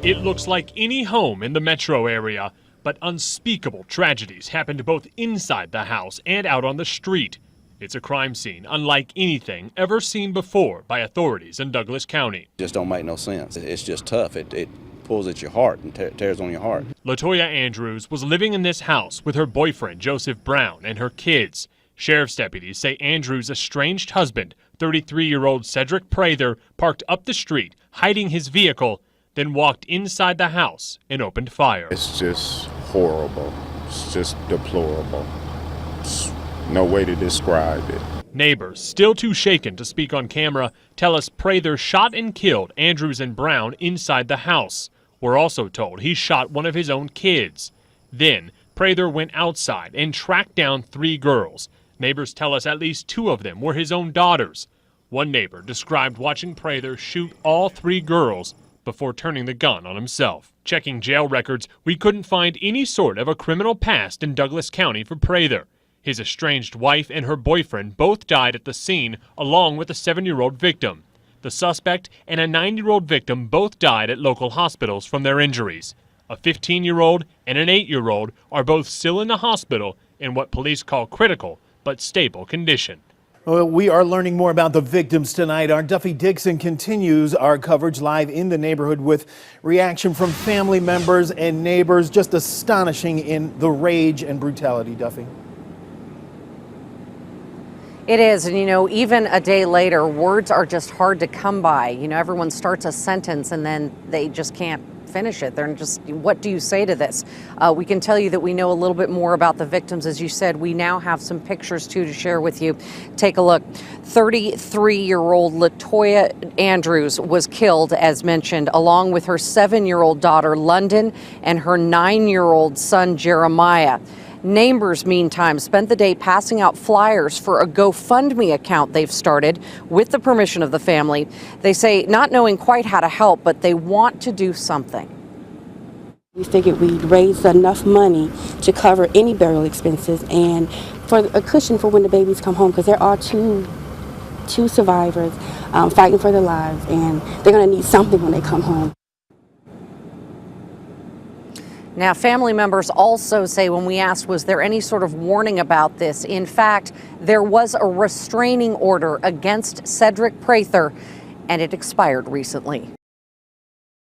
It looks like any home in the metro area, but unspeakable tragedies happened both inside the house and out on the street. It's a crime scene unlike anything ever seen before by authorities in Douglas County. Just don't make no sense. It's just tough. It pulls at your heart and tears on your heart. Latoya Andrews was living in this house with her boyfriend, Joseph Brown, and her kids. Sheriff's deputies say Andrews' estranged husband, 33-year-old Cedric Prather, parked up the street, hiding his vehicle, then walked inside the house and opened fire. It's just horrible. It's just deplorable. It's no way to describe it. Neighbors, still too shaken to speak on camera, tell us Prather shot and killed Andrews and Brown inside the house. We're also told he shot one of his own kids. Then, Prather went outside and tracked down 3 girls. Neighbors tell us at least 2 of them were his own daughters. One neighbor described watching Prather shoot all 3 girls before turning the gun on himself. Checking jail records, we couldn't find any sort of a criminal past in Douglas County for Prather. His estranged wife and her boyfriend both died at the scene, along with a 7-year-old victim. The suspect and a 9-year-old victim both died at local hospitals from their injuries. A 15-year-old and an 8-year-old are both still in the hospital in what police call critical but stable condition. Well, we are learning more about the victims tonight. Our Duffy Dixon continues our coverage live in the neighborhood with reaction from family members and neighbors. Just astonishing in the rage and brutality, Duffy. It is, and even a day later, words are just hard to come by. Everyone starts a sentence and then they just can't finish it. They're just, what do you say to this? We can tell you that we know a little bit more about the victims. As you said, we now have some pictures too to share with you. Take a look. 33-year-old Latoya Andrews was killed, as mentioned, along with her 7-year-old daughter, London, and her 9-year-old son, Jeremiah. Neighbors, meantime, spent the day passing out flyers for a GoFundMe account they've started with the permission of the family. They say not knowing quite how to help, but they want to do something. We figured we'd raise enough money to cover any burial expenses and for a cushion for when the babies come home, because there are two survivors fighting for their lives, and they're going to need something when they come home. Now, family members also say when we asked, was there any sort of warning about this? In fact, there was a restraining order against Cedric Prather, and it expired recently.